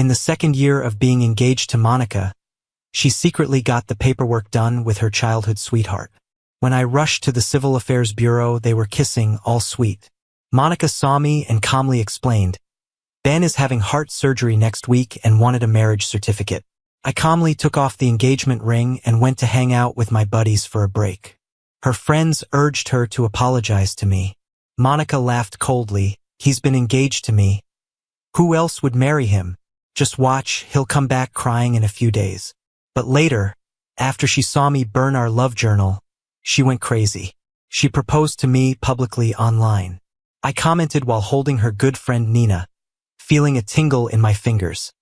In the second year of being engaged to Monica, she secretly got the paperwork done with her childhood sweetheart. When I rushed to the Civil Affairs Bureau, they were kissing, all sweet. Monica saw me and calmly explained, "Ben is having heart surgery next week and wanted a marriage certificate." I calmly took off the engagement ring and went to hang out with my buddies for a break. Her friends urged her to apologize to me. Monica laughed coldly. "He's been engaged to me. Who else would marry him? Just watch, he'll come back crying in a few days." But later, after she saw me burn our love journal, she went crazy. She proposed to me publicly online. I commented while holding her good friend Nina, feeling a tingle in my fingers.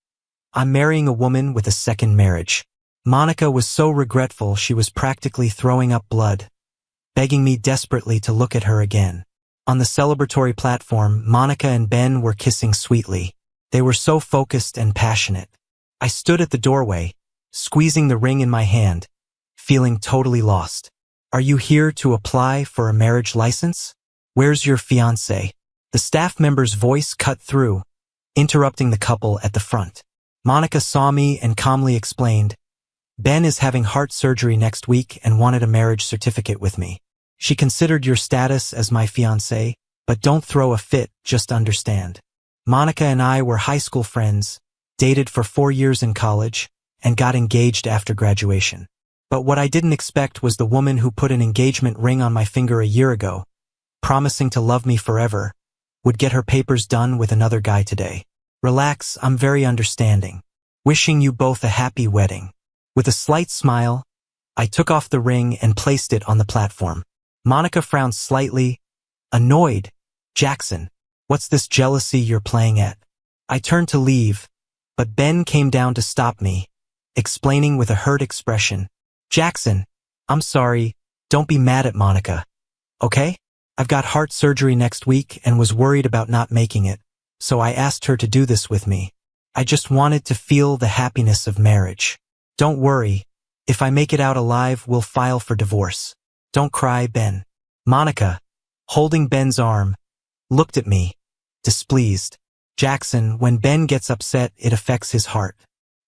"I'm marrying a woman with a second marriage." Monica was so regretful she was practically throwing up blood, begging me desperately to look at her again. On the celebratory platform, Monica and Ben were kissing sweetly. They were so focused and passionate. I stood at the doorway, squeezing the ring in my hand, feeling totally lost. "Are you here to apply for a marriage license? Where's your fiancé?" The staff member's voice cut through, interrupting the couple at the front. Monica saw me and calmly explained, "Ben is having heart surgery next week and wanted a marriage certificate with me. She considered your status as my fiancé, but don't throw a fit, just understand. Monica and I were high school friends, dated for 4 years in college, and got engaged after graduation. But what I didn't expect was the woman who put an engagement ring on my finger a year ago, promising to love me forever, would get her papers done with another guy today. Relax, I'm very understanding. Wishing you both a happy wedding." With a slight smile, I took off the ring and placed it on the platform. Monica frowned slightly, annoyed. "Jackson, what's this jealousy you're playing at?" I turned to leave, but Ben came down to stop me, explaining with a hurt expression, "Jackson, I'm sorry, don't be mad at Monica, okay? I've got heart surgery next week and was worried about not making it, so I asked her to do this with me. I just wanted to feel the happiness of marriage. Don't worry, if I make it out alive, we'll file for divorce. Don't cry, Ben." Monica, holding Ben's arm, looked at me, displeased. "Jackson, when Ben gets upset, it affects his heart.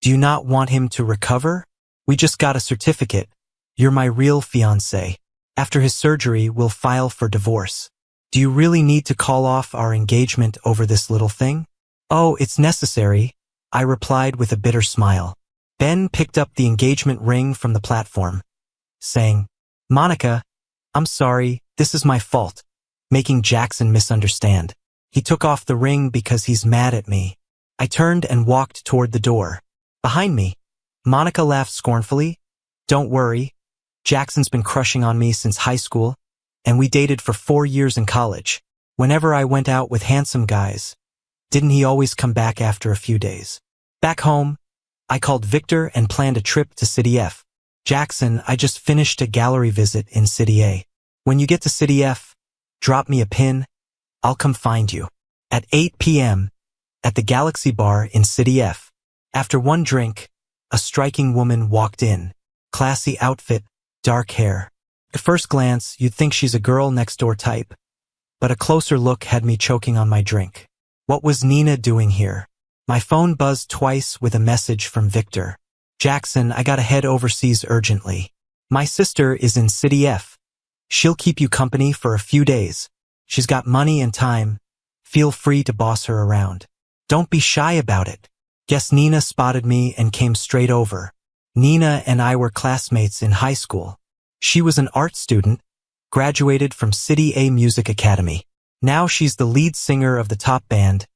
Do you not want him to recover? We just got a certificate. You're my real fiancé. After his surgery, we'll file for divorce. Do you really need to call off our engagement over this little thing?" "Oh, it's necessary," I replied with a bitter smile. Ben picked up the engagement ring from the platform, saying, "Monica, I'm sorry, this is my fault," making Jackson misunderstand. He took off the ring because he's mad at me. I turned and walked toward the door. Behind me, Monica laughed scornfully. "Don't worry, Jackson's been crushing on me since high school, and we dated for 4 years in college. Whenever I went out with handsome guys, didn't he always come back after a few days?" Back home, I called Victor and planned a trip to City F. "Jackson, I just finished a gallery visit in City A. When you get to City F, drop me a pin. I'll come find you." At 8 p.m., at the Galaxy Bar in City F. After one drink, a striking woman walked in. Classy outfit, dark hair. At first glance, you'd think she's a girl next door type, but a closer look had me choking on my drink. What was Nina doing here? My phone buzzed twice with a message from Victor. "Jackson, I gotta head overseas urgently. My sister is in City F. She'll keep you company for a few days. She's got money and time. Feel free to boss her around. Don't be shy about it." Guess Nina spotted me and came straight over. Nina and I were classmates in high school. She was an art student, graduated from City A Music Academy. Now she's the lead singer of the top band,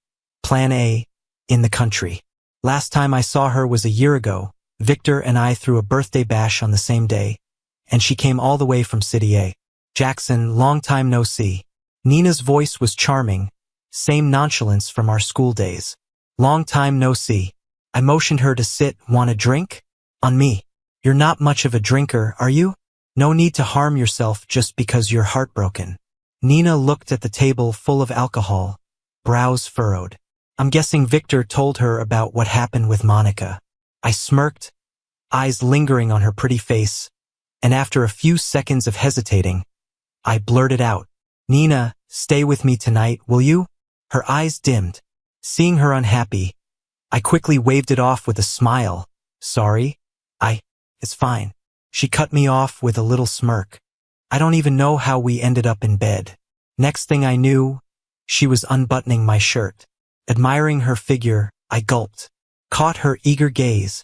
Plan A, in the country. Last time I saw her was a year ago. Victor and I threw a birthday bash on the same day, and she came all the way from City A. "Jackson, long time no see." Nina's voice was charming, same nonchalance from our school days. "Long time no see." I motioned her to sit. "Want a drink?" On me. "You're not much of a drinker, are you? No need to harm yourself just because you're heartbroken." Nina looked at the table full of alcohol, brows furrowed. I'm guessing Victor told her about what happened with Monica. I smirked, eyes lingering on her pretty face, and after a few seconds of hesitating, I blurted out, "Nina, stay with me tonight, will you?" Her eyes dimmed. Seeing her unhappy, I quickly waved it off with a smile. Sorry. It's fine. She cut me off with a little smirk. I don't even know how we ended up in bed. Next thing I knew, she was unbuttoning my shirt. Admiring her figure, I gulped. Caught her eager gaze.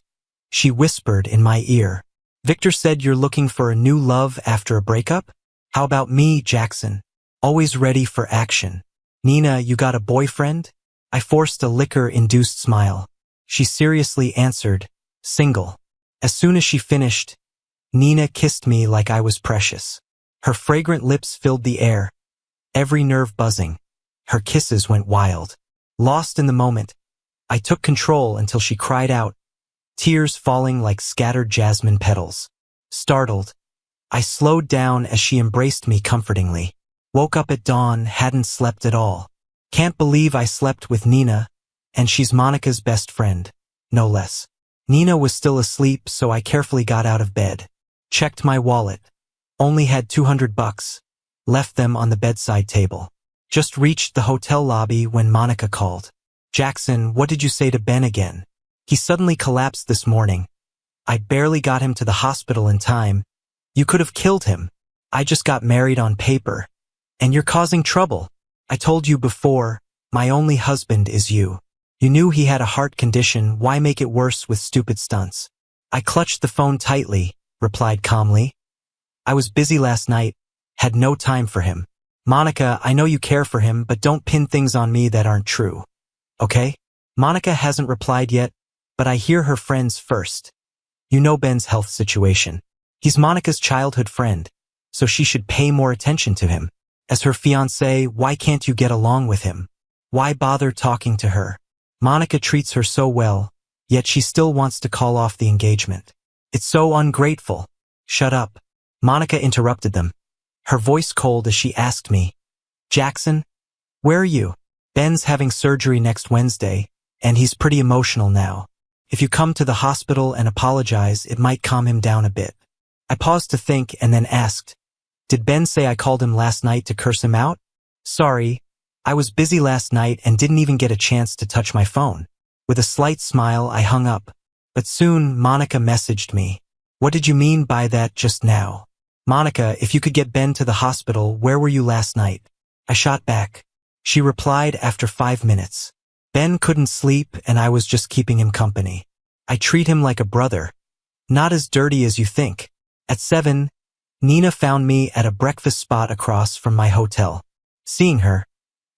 She whispered in my ear. Victor said you're looking for a new love after a breakup? How about me, Jackson? Always ready for action. Nina, you got a boyfriend? I forced a liquor-induced smile. She seriously answered, single. As soon as she finished, Nina kissed me like I was precious. Her fragrant lips filled the air, every nerve buzzing. Her kisses went wild. Lost in the moment, I took control until she cried out, tears falling like scattered jasmine petals. Startled, I slowed down as she embraced me comfortingly. Woke up at dawn, hadn't slept at all. Can't believe I slept with Nina, and she's Monica's best friend, no less. Nina was still asleep, so I carefully got out of bed. Checked my wallet. Only had $200. Left them on the bedside table. Just reached the hotel lobby when Monica called. Jackson, what did you say to Ben again? He suddenly collapsed this morning. I barely got him to the hospital in time. You could have killed him. I just got married on paper. And you're causing trouble. I told you before, my only husband is you. You knew he had a heart condition, why make it worse with stupid stunts? I clutched the phone tightly, replied calmly. I was busy last night, had no time for him. Monica, I know you care for him, but don't pin things on me that aren't true. Okay? Monica hasn't replied yet, but I hear her friends first. You know Ben's health situation. He's Monica's childhood friend, so she should pay more attention to him. As her fiancé, why can't you get along with him? Why bother talking to her? Monica treats her so well, yet she still wants to call off the engagement. It's so ungrateful. Shut up. Monica interrupted them, her voice cold as she asked me, Jackson, where are you? Ben's having surgery next Wednesday, and he's pretty emotional now. If you come to the hospital and apologize, it might calm him down a bit. I paused to think and then asked, did Ben say I called him last night to curse him out? Sorry, I was busy last night and didn't even get a chance to touch my phone. With a slight smile, I hung up. But soon, Monica messaged me. What did you mean by that just now? Monica, if you could get Ben to the hospital, where were you last night? I shot back. She replied after 5 minutes. Ben couldn't sleep and I was just keeping him company. I treat him like a brother. Not as dirty as you think. At 7, Nina found me at a breakfast spot across from my hotel. Seeing her,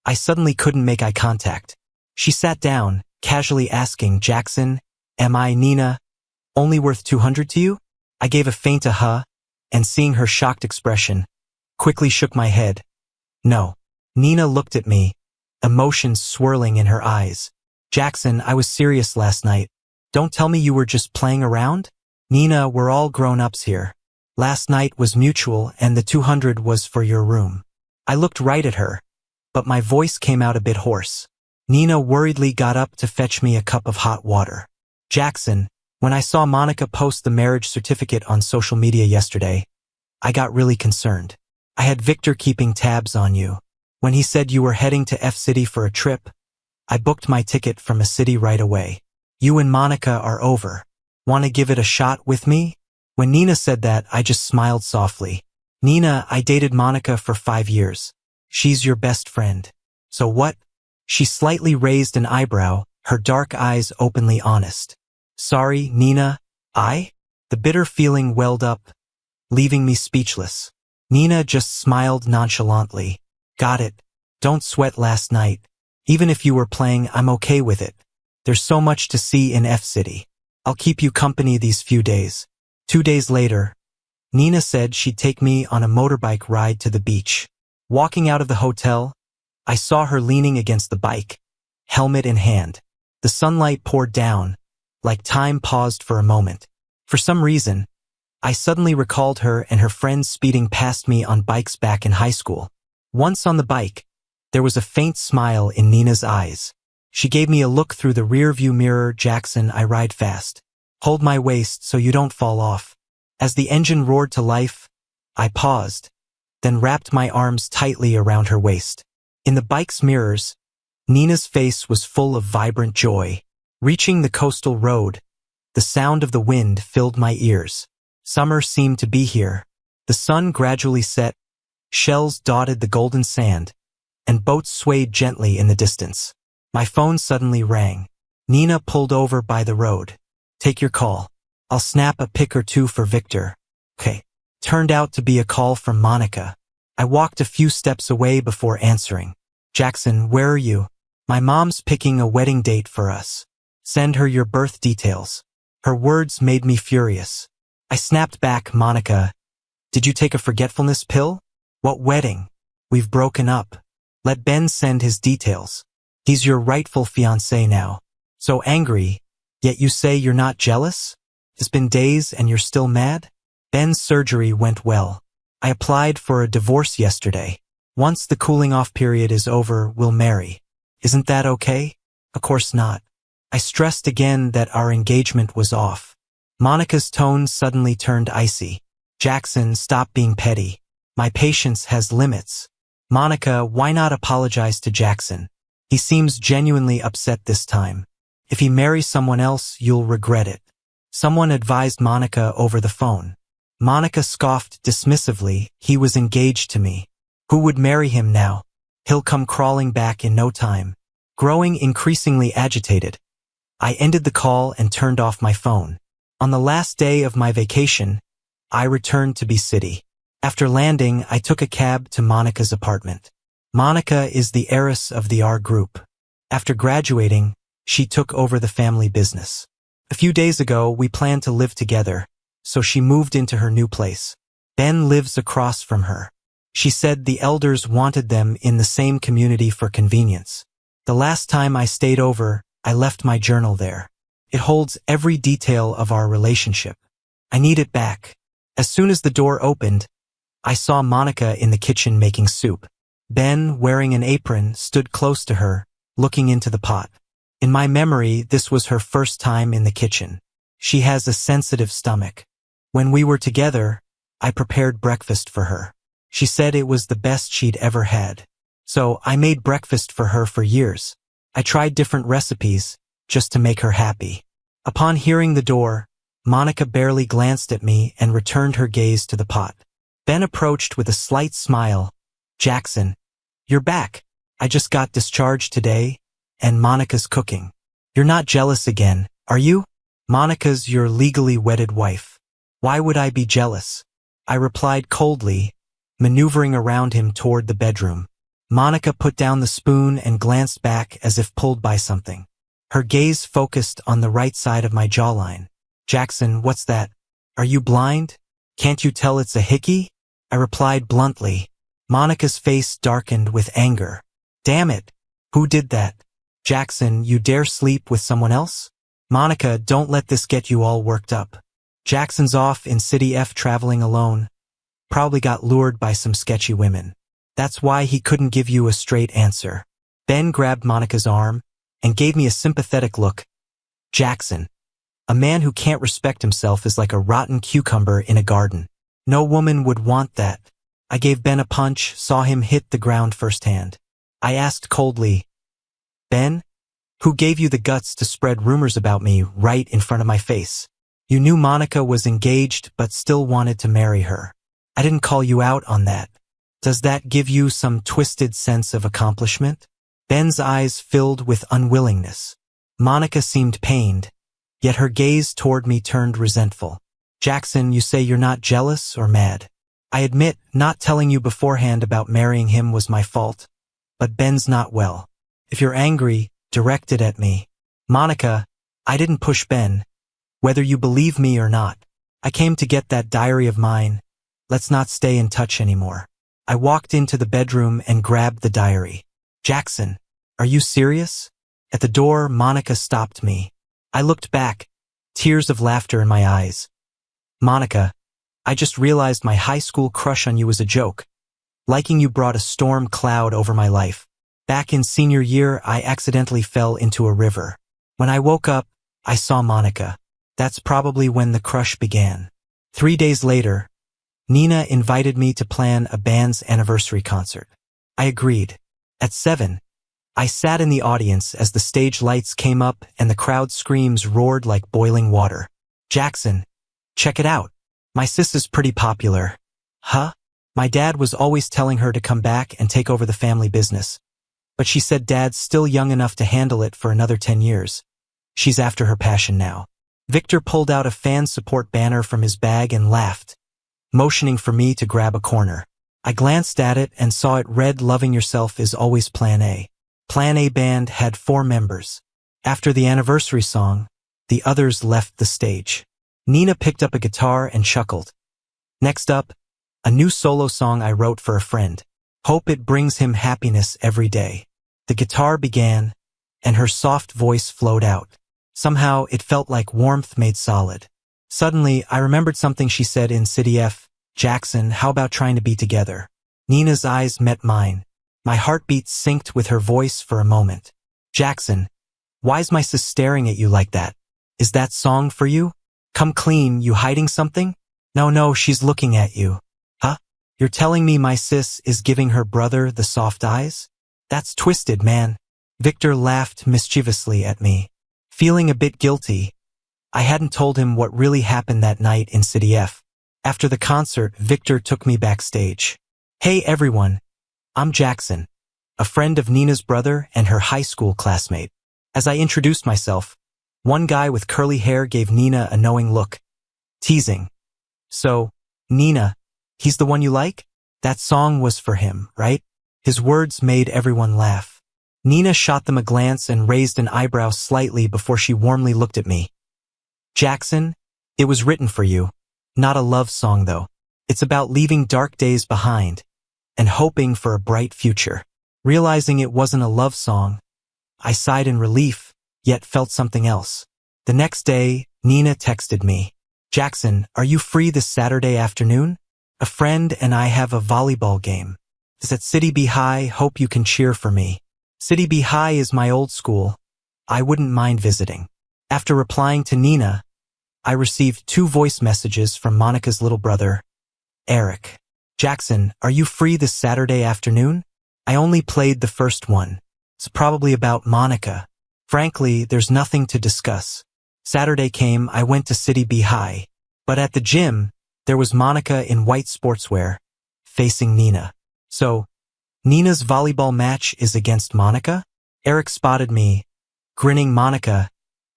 I suddenly couldn't make eye contact. She sat down, casually asking, Jackson, am I, Nina, only worth 200 to you? I gave a faint aha, and seeing her shocked expression, quickly shook my head. No. Nina looked at me, emotions swirling in her eyes. Jackson, I was serious last night. Don't tell me you were just playing around? Nina, we're all grown-ups here. Last night was mutual and the 200 was for your room. I looked right at her, but my voice came out a bit hoarse. Nina worriedly got up to fetch me a cup of hot water. Jackson, when I saw Monica post the marriage certificate on social media yesterday, I got really concerned. I had Victor keeping tabs on you. When he said you were heading to F City for a trip, I booked my ticket from a city right away. You and Monica are over. Want to give it a shot with me? When Nina said that, I just smiled softly. Nina, I dated Monica for 5 years. She's your best friend. So what? She slightly raised an eyebrow, her dark eyes openly honest. Sorry, Nina, The bitter feeling welled up, leaving me speechless. Nina just smiled nonchalantly. Got it. Don't sweat last night. Even if you were playing, I'm okay with it. There's so much to see in F City. I'll keep you company these few days. 2 days later, Nina said she'd take me on a motorbike ride to the beach. Walking out of the hotel, I saw her leaning against the bike, helmet in hand. The sunlight poured down, like time paused for a moment. For some reason, I suddenly recalled her and her friends speeding past me on bikes back in high school. Once on the bike, there was a faint smile in Nina's eyes. She gave me a look through the rearview mirror. Jackson, I ride fast. Hold my waist so you don't fall off. As the engine roared to life, I paused, then wrapped my arms tightly around her waist. In the bike's mirrors, Nina's face was full of vibrant joy. Reaching the coastal road, the sound of the wind filled my ears. Summer seemed to be here. The sun gradually set, shells dotted the golden sand, and boats swayed gently in the distance. My phone suddenly rang. Nina pulled over by the road. "Take your call. I'll snap a pic or two for Victor." Okay. Turned out to be a call from Monica. I walked a few steps away before answering. "Jackson, where are you?" "My mom's picking a wedding date for us. Send her your birth details." Her words made me furious. I snapped back, "Monica, did you take a forgetfulness pill? What wedding? We've broken up. Let Ben send his details. He's your rightful fiancé now." So angry, yet you say you're not jealous? It's been days and you're still mad? Ben's surgery went well. I applied for a divorce yesterday. Once the cooling off period is over, we'll marry. Isn't that okay? Of course not. I stressed again that our engagement was off. Monica's tone suddenly turned icy. "Jackson, stop being petty. My patience has limits." "Monica, why not apologize to Jackson? He seems genuinely upset this time. If he marries someone else, you'll regret it." Someone advised Monica over the phone. Monica scoffed dismissively. "He was engaged to me. Who would marry him now? He'll come crawling back in no time." Growing increasingly agitated, I ended the call and turned off my phone. On the last day of my vacation, I returned to B City. After landing, I took a cab to Monica's apartment. Monica is the heiress of the R Group. After graduating, she took over the family business. A few days ago, we planned to live together, so she moved into her new place. Ben lives across from her. She said the elders wanted them in the same community for convenience. The last time I stayed over, I left my journal there. It holds every detail of our relationship. I need it back. As soon as the door opened, I saw Monica in the kitchen making soup. Ben, wearing an apron, stood close to her, looking into the pot. In my memory, this was her first time in the kitchen. She has a sensitive stomach. When we were together, I prepared breakfast for her. She said it was the best she'd ever had. So I made breakfast for her for years. I tried different recipes, just to make her happy. Upon hearing the door, Monica barely glanced at me and returned her gaze to the pot. Ben approached with a slight smile. "Jackson, you're back. I just got discharged today, and Monica's cooking. You're not jealous again, are you? Monica's your legally wedded wife. Why would I be jealous?" I replied coldly, maneuvering around him toward the bedroom. Monica put down the spoon and glanced back as if pulled by something. Her gaze focused on the right side of my jawline. "Jackson, what's that? Are you blind? Can't you tell it's a hickey?" I replied bluntly. Monica's face darkened with anger. "Damn it! Who did that? Jackson, you dare sleep with someone else? Monica, don't let this get you all worked up. Jackson's off in City F traveling alone. Probably got lured by some sketchy women. That's why he couldn't give you a straight answer." Ben grabbed Monica's arm and gave me a sympathetic look. "Jackson, a man who can't respect himself is like a rotten cucumber in a garden. No woman would want that." I gave Ben a punch, saw him hit the ground firsthand. I asked coldly, "Ben, who gave you the guts to spread rumors about me right in front of my face? You knew Monica was engaged but still wanted to marry her. I didn't call you out on that. Does that give you some twisted sense of accomplishment?" Ben's eyes filled with unwillingness. Monica seemed pained, yet her gaze toward me turned resentful. "Jackson, you say you're not jealous or mad? I admit not telling you beforehand about marrying him was my fault, but Ben's not well. If you're angry, direct it at me." "Monica, I didn't push Ben, whether you believe me or not. I came to get that diary of mine. Let's not stay in touch anymore." I walked into the bedroom and grabbed the diary. "Jackson, are you serious?" At the door, Monica stopped me. I looked back, tears of laughter in my eyes. "Monica, I just realized my high school crush on you was a joke. Liking you brought a storm cloud over my life. Back in senior year, I accidentally fell into a river. When I woke up, I saw Monica. That's probably when the crush began." 3 days later, Nina invited me to plan a band's anniversary concert. I agreed. At 7, I sat in the audience as the stage lights came up and the crowd's screams roared like boiling water. Jackson, check it out. My sis is pretty popular. Huh? My dad was always telling her to come back and take over the family business. But she said Dad's still young enough to handle it for another 10 years. She's after her passion now. Victor pulled out a fan support banner from his bag and laughed, motioning for me to grab a corner. I glanced at it and saw it read "Loving Yourself is always Plan A." Plan A band had 4 members. After the anniversary song, the others left the stage. Nina picked up a guitar and chuckled. Next up, a new solo song I wrote for a friend. Hope it brings him happiness every day. The guitar began, and her soft voice flowed out. Somehow, it felt like warmth made solid. Suddenly, I remembered something she said in City F. Jackson, how about trying to be together? Nina's eyes met mine. My heartbeat synced with her voice for a moment. Jackson, why's my sis staring at you like that? Is that song for you? Come clean, you hiding something? No, she's looking at you. Huh? You're telling me my sis is giving her brother the soft eyes? That's twisted, man. Victor laughed mischievously at me. Feeling a bit guilty, I hadn't told him what really happened that night in City F. After the concert, Victor took me backstage. Hey everyone, I'm Jackson, a friend of Nina's brother and her high school classmate. As I introduced myself, one guy with curly hair gave Nina a knowing look, teasing. So, Nina, he's the one you like? That song was for him, right? His words made everyone laugh. Nina shot them a glance and raised an eyebrow slightly before she warmly looked at me. Jackson, it was written for you. Not a love song though. It's about leaving dark days behind and hoping for a bright future. Realizing it wasn't a love song, I sighed in relief, yet felt something else. The next day, Nina texted me. Jackson, are you free this Saturday afternoon? A friend and I have a volleyball game. It's at City B High, hope you can cheer for me. City B High is my old school. I wouldn't mind visiting. After replying to Nina, I received 2 voice messages from Monica's little brother, Eric. Jackson, are you free this Saturday afternoon? I only played the first one. It's probably about Monica. Frankly, there's nothing to discuss. Saturday came, I went to City B High. But at the gym, there was Monica in white sportswear, facing Nina. So, Nina's volleyball match is against Monica? Eric spotted me, grinning. Monica,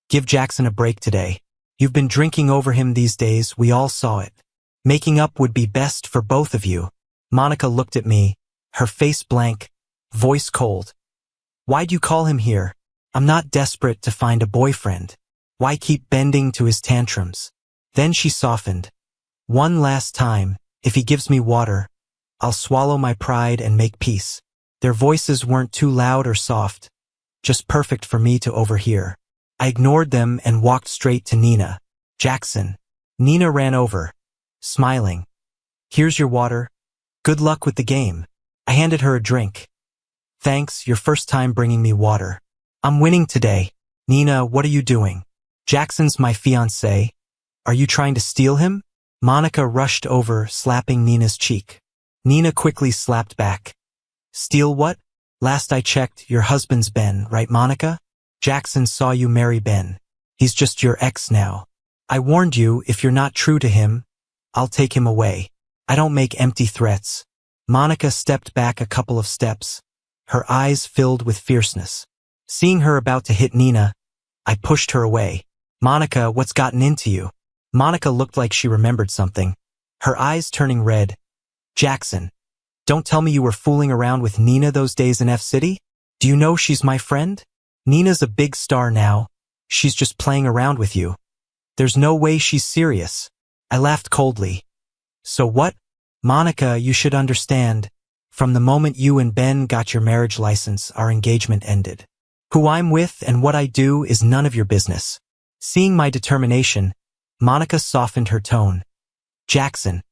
give Jackson a break today. You've been drinking over him these days, we all saw it. Making up would be best for both of you. Monica looked at me, her face blank, voice cold. Why'd you call him here? I'm not desperate to find a boyfriend. Why keep bending to his tantrums? Then she softened. One last time, if he gives me water, I'll swallow my pride and make peace. Their voices weren't too loud or soft, just perfect for me to overhear. I ignored them and walked straight to Nina. Jackson. Nina ran over, smiling. Here's your water. Good luck with the game. I handed her a drink. Thanks, your first time bringing me water. I'm winning today. Nina, what are you doing? Jackson's my fiancé. Are you trying to steal him? Monica rushed over, slapping Nina's cheek. Nina quickly slapped back. Steal what? Last I checked, your husband's Ben, right, Monica? Jackson saw you marry Ben. He's just your ex now. I warned you, if you're not true to him, I'll take him away. I don't make empty threats. Monica stepped back a couple of steps, her eyes filled with fierceness. Seeing her about to hit Nina, I pushed her away. Monica, what's gotten into you? Monica looked like she remembered something, her eyes turning red. Jackson, don't tell me you were fooling around with Nina those days in F City? Do you know she's my friend? Nina's a big star now. She's just playing around with you. There's no way she's serious. I laughed coldly. So what? Monica, you should understand. From the moment you and Ben got your marriage license, our engagement ended. Who I'm with and what I do is none of your business. Seeing my determination, Monica softened her tone. Jackson,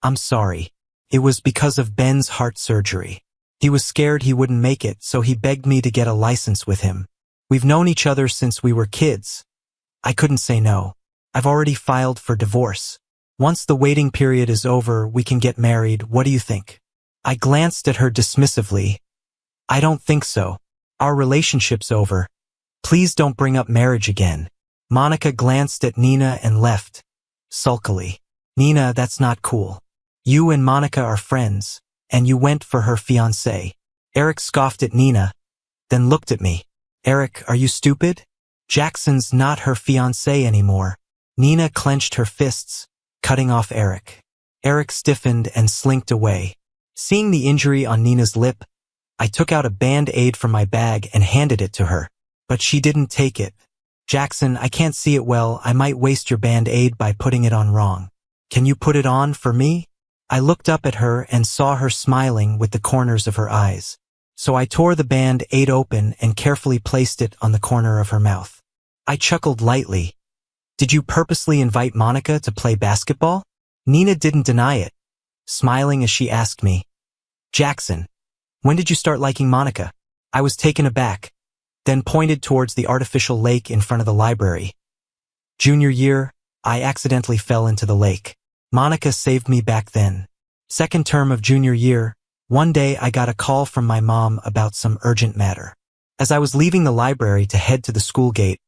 I'm sorry. It was because of Ben's heart surgery. He was scared he wouldn't make it, so he begged me to get a license with him. We've known each other since we were kids. I couldn't say no. I've already filed for divorce. Once the waiting period is over, we can get married. What do you think? I glanced at her dismissively. I don't think so. Our relationship's over. Please don't bring up marriage again. Monica glanced at Nina and left, sulkily. Nina, that's not cool. You and Monica are friends, and you went for her fiancé. Eric scoffed at Nina, then looked at me. Eric, are you stupid? Jackson's not her fiancé anymore. Nina clenched her fists, cutting off Eric. Eric stiffened and slinked away. Seeing the injury on Nina's lip, I took out a band-aid from my bag and handed it to her. But she didn't take it. Jackson, I can't see it well. I might waste your band-aid by putting it on wrong. Can you put it on for me? I looked up at her and saw her smiling with the corners of her eyes. So I tore the band-aid open and carefully placed it on the corner of her mouth. I chuckled lightly. Did you purposely invite Monica to play basketball? Nina didn't deny it, smiling as she asked me, Jackson, when did you start liking Monica? I was taken aback, then pointed towards the artificial lake in front of the library. Junior year, I accidentally fell into the lake. Monica saved me back then. Second term of junior year, one day I got a call from my mom about some urgent matter. As I was leaving the library to head to the school gate,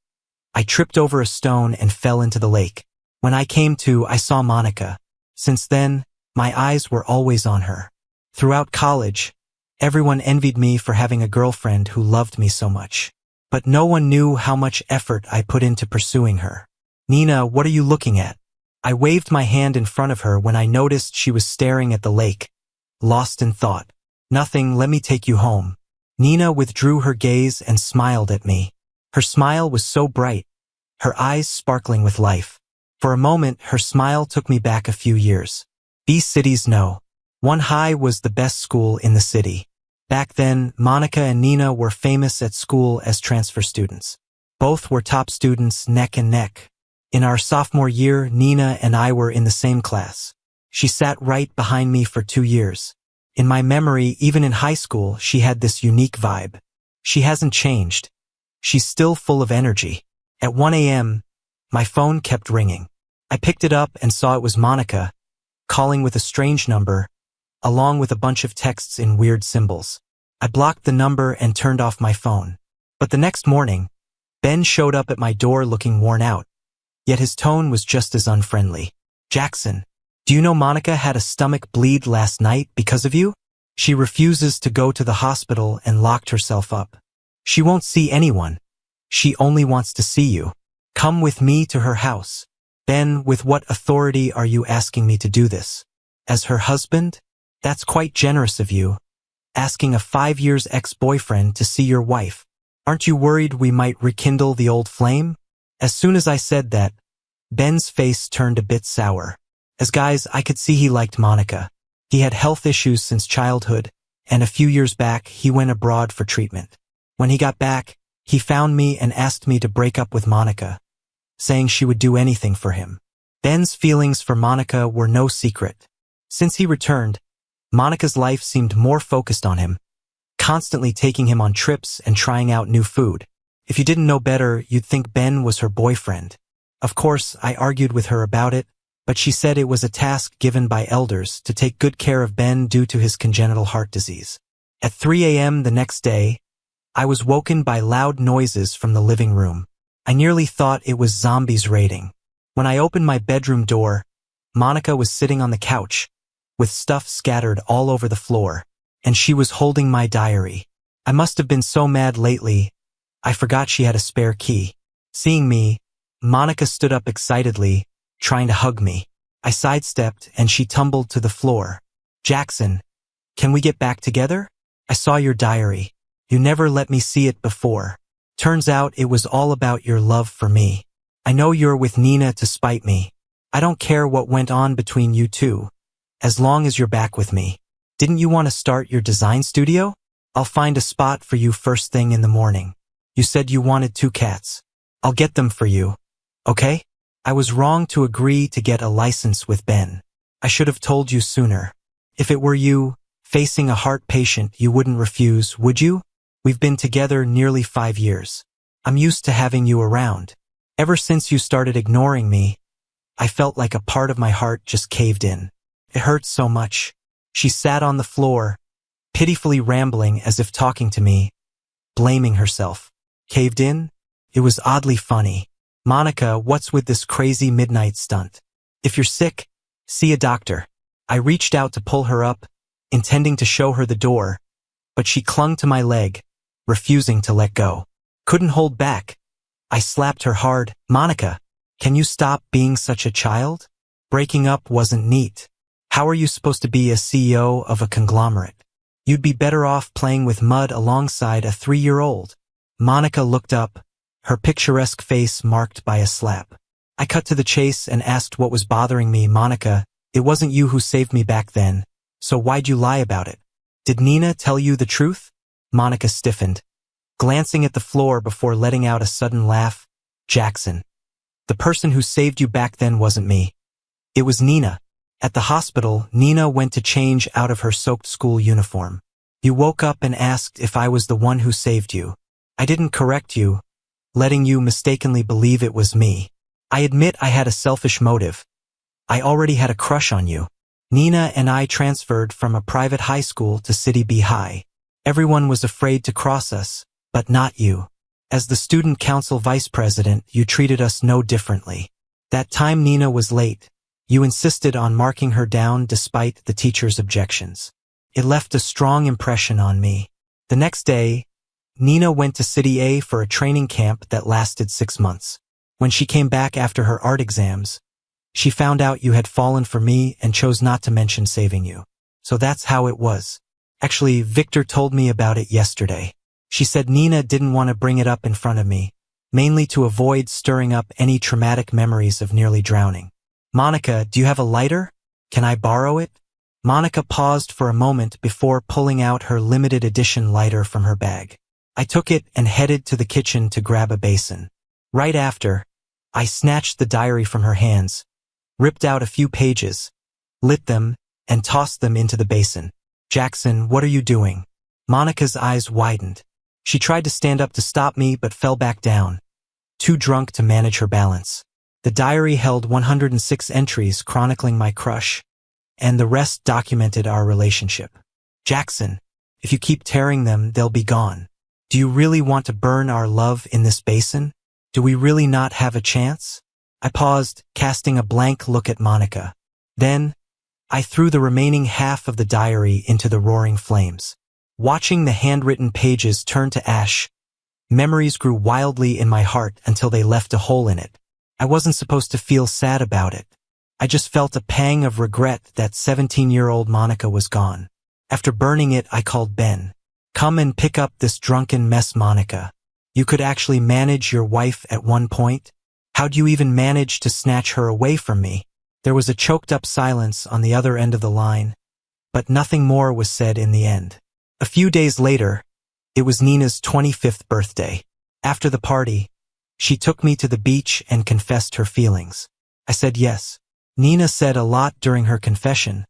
I tripped over a stone and fell into the lake. When I came to, I saw Monica. Since then, my eyes were always on her. Throughout college, everyone envied me for having a girlfriend who loved me so much. But no one knew how much effort I put into pursuing her. Nina, what are you looking at? I waved my hand in front of her when I noticed she was staring at the lake, lost in thought. Nothing, let me take you home. Nina withdrew her gaze and smiled at me. Her smile was so bright, her eyes sparkling with life. For a moment, her smile took me back a few years. These cities know. One High was the best school in the city. Back then, Monica and Nina were famous at school as transfer students. Both were top students neck and neck. In our sophomore year, Nina and I were in the same class. She sat right behind me for 2 years. In my memory, even in high school, she had this unique vibe. She hasn't changed. She's still full of energy. At 1 a.m., my phone kept ringing. I picked it up and saw it was Monica, calling with a strange number, along with a bunch of texts in weird symbols. I blocked the number and turned off my phone. But the next morning, Ben showed up at my door looking worn out. Yet his tone was just as unfriendly. Jackson, do you know Monica had a stomach bleed last night because of you? She refuses to go to the hospital and locked herself up. She won't see anyone. She only wants to see you. Come with me to her house. Ben, with what authority are you asking me to do this? As her husband? That's quite generous of you. Asking a 5 years ex-boyfriend to see your wife. Aren't you worried we might rekindle the old flame? As soon as I said that, Ben's face turned a bit sour. As guys, I could see he liked Monica. He had health issues since childhood, and a few years back, he went abroad for treatment. When he got back, he found me and asked me to break up with Monica, saying she would do anything for him. Ben's feelings for Monica were no secret. Since he returned, Monica's life seemed more focused on him, constantly taking him on trips and trying out new food. If you didn't know better, you'd think Ben was her boyfriend. Of course, I argued with her about it, but she said it was a task given by elders to take good care of Ben due to his congenital heart disease. At 3 a.m. the next day, I was woken by loud noises from the living room. I nearly thought it was zombies raiding. When I opened my bedroom door, Monica was sitting on the couch, with stuff scattered all over the floor, and she was holding my diary. I must have been so mad lately, I forgot she had a spare key. Seeing me, Monica stood up excitedly, trying to hug me. I sidestepped and she tumbled to the floor. Jackson, can we get back together? I saw your diary. You never let me see it before. Turns out it was all about your love for me. I know you're with Nina to spite me. I don't care what went on between you two, as long as you're back with me. Didn't you want to start your design studio? I'll find a spot for you first thing in the morning. You said you wanted 2 cats. I'll get them for you. Okay? I was wrong to agree to get a license with Ben. I should have told you sooner. If it were you, facing a heart patient, you wouldn't refuse, would you? We've been together nearly 5 years. I'm used to having you around. Ever since you started ignoring me, I felt like a part of my heart just caved in. It hurts so much. She sat on the floor, pitifully rambling as if talking to me. blaming herself. Caved in? It was oddly funny. Monica, what's with this crazy midnight stunt? If you're sick, see a doctor. I reached out to pull her up, intending to show her the door, but she clung to my leg, refusing to let go. Couldn't hold back. I slapped her hard. Monica, can you stop being such a child? Breaking up wasn't neat. How are you supposed to be a CEO of a conglomerate? You'd be better off playing with mud alongside a 3-year-old. Monica looked up, her picturesque face marked by a slap. I cut to the chase and asked what was bothering me. Monica, it wasn't you who saved me back then, so why'd you lie about it? Did Nina tell you the truth? Monica stiffened, glancing at the floor before letting out a sudden laugh. Jackson, the person who saved you back then wasn't me. It was Nina. At the hospital, Nina went to change out of her soaked school uniform. You woke up and asked if I was the one who saved you. I didn't correct you, letting you mistakenly believe it was me. I admit I had a selfish motive. I already had a crush on you. Nina and I transferred from a private high school to City B High. Everyone was afraid to cross us, but not you. As the student council vice president, you treated us no differently. That time Nina was late. You insisted on marking her down despite the teacher's objections. It left a strong impression on me. The next day, Nina went to City A for a training camp that lasted 6 months. When she came back after her art exams, she found out you had fallen for me and chose not to mention saving you. So that's how it was. Actually, Victor told me about it yesterday. She said Nina didn't want to bring it up in front of me, mainly to avoid stirring up any traumatic memories of nearly drowning. Monica, do you have a lighter? Can I borrow it? Monica paused for a moment before pulling out her limited edition lighter from her bag. I took it and headed to the kitchen to grab a basin. Right after, I snatched the diary from her hands, ripped out a few pages, lit them, and tossed them into the basin. Jackson, what are you doing? Monica's eyes widened. She tried to stand up to stop me but fell back down, too drunk to manage her balance. The diary held 106 entries chronicling my crush, and the rest documented our relationship. Jackson, if you keep tearing them, they'll be gone. Do you really want to burn our love in this basin? Do we really not have a chance? I paused, casting a blank look at Monica. Then, I threw the remaining half of the diary into the roaring flames. Watching the handwritten pages turn to ash, memories grew wildly in my heart until they left a hole in it. I wasn't supposed to feel sad about it. I just felt a pang of regret that 17-year-old Monica was gone. After burning it, I called Ben. Come and pick up this drunken mess, Monica. You could actually manage your wife at one point? How'd you even manage to snatch her away from me? There was a choked-up silence on the other end of the line, but nothing more was said in the end. A few days later, it was Nina's 25th birthday. After the party, she took me to the beach and confessed her feelings. I said yes. Nina said a lot during her confession,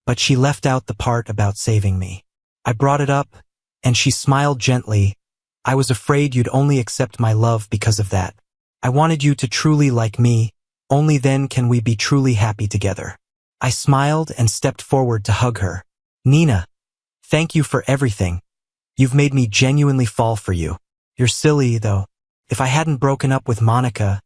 but she left out the part about saving me. I brought it up, and she smiled gently. I was afraid you'd only accept my love because of that. I wanted you to truly like me, only then can we be truly happy together. I smiled and stepped forward to hug her. Nina, thank you for everything. You've made me genuinely fall for you. You're silly, though. If I hadn't broken up with Monica,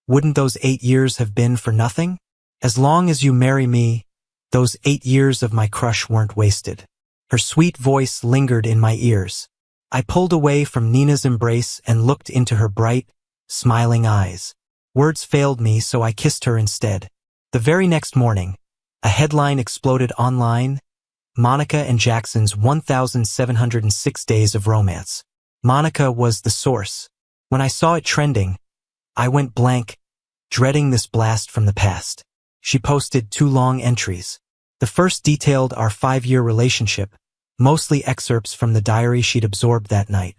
wouldn't those 8 years have been for nothing? As long as you marry me, those 8 years of my crush weren't wasted. Her sweet voice lingered in my ears. I pulled away from Nina's embrace and looked into her bright, smiling eyes. Words failed me, so I kissed her instead. The very next morning, a headline exploded online: Monica and Jackson's 1,706 Days of Romance. Monica was the source. When I saw it trending, I went blank, dreading this blast from the past. She posted 2 long entries. The first detailed our 5-year relationship, mostly excerpts from the diary she'd absorbed that night.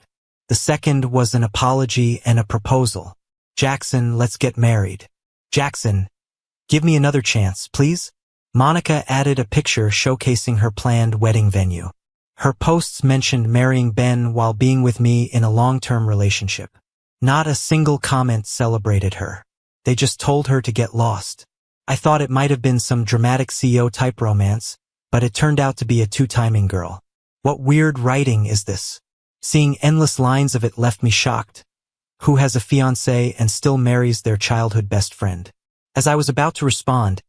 The second was an apology and a proposal. Jackson, let's get married. Jackson, give me another chance, please. Monica added a picture showcasing her planned wedding venue. Her posts mentioned marrying Ben while being with me in a long-term relationship. Not a single comment celebrated her. They just told her to get lost. I thought it might have been some dramatic CEO-type romance, but it turned out to be a 2-timing girl. What weird writing is this? Seeing endless lines of it left me shocked. Who has a fiancé and still marries their childhood best friend? As I was about to respond,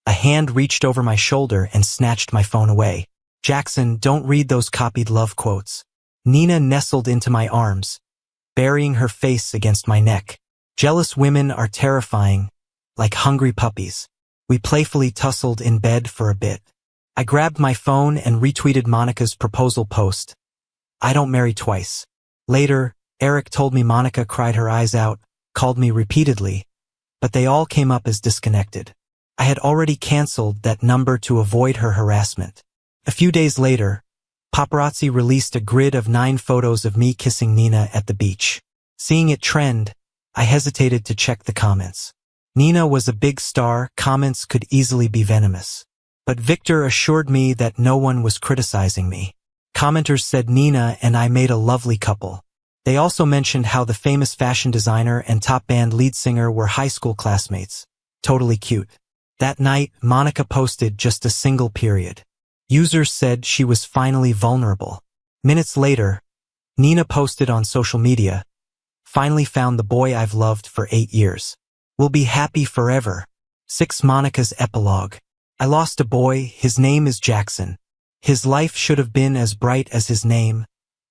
a hand reached over my shoulder and snatched my phone away. Jackson, don't read those copied love quotes. Nina nestled into my arms, burying her face against my neck. Jealous women are terrifying, like hungry puppies. We playfully tussled in bed for a bit. I grabbed my phone and retweeted Monica's proposal post. I don't marry twice. Later, Eric told me Monica cried her eyes out, called me repeatedly, but they all came up as disconnected. I had already canceled that number to avoid her harassment. A few days later, paparazzi released a grid of 9 photos of me kissing Nina at the beach. Seeing it trend, I hesitated to check the comments. Nina was a big star, comments could easily be venomous. But Victor assured me that no one was criticizing me. Commenters said Nina and I made a lovely couple. They also mentioned how the famous fashion designer and top band lead singer were high school classmates. Totally cute. That night, Monica posted just a single period. Users said she was finally vulnerable. Minutes later, Nina posted on social media, finally found the boy I've loved for 8 years. We'll be happy forever. 6 Monica's epilogue. I lost a boy, his name is Jackson. His life should have been as bright as his name,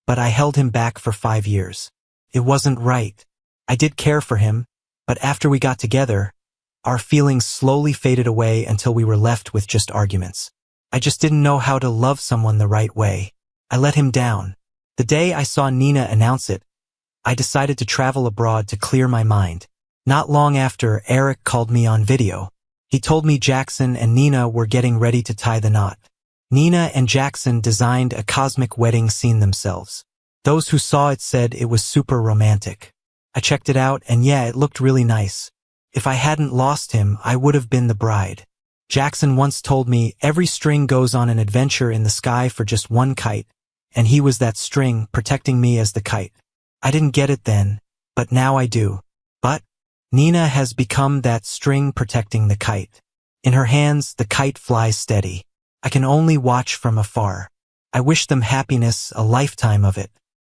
but I held him back for 5 years. It wasn't right. I did care for him, but after we got together, our feelings slowly faded away until we were left with just arguments. I just didn't know how to love someone the right way. I let him down. The day I saw Nina announce it, I decided to travel abroad to clear my mind. Not long after, Eric called me on video. He told me Jackson and Nina were getting ready to tie the knot. Nina and Jackson designed a cosmic wedding scene themselves. Those who saw it said it was super romantic. I checked it out and yeah, it looked really nice. If I hadn't lost him, I would have been the bride. Jackson once told me every string goes on an adventure in the sky for just one kite, and he was that string protecting me as the kite. I didn't get it then, but now I do. But Nina has become that string protecting the kite. In her hands, the kite flies steady. I can only watch from afar. I wish them happiness, a lifetime of it.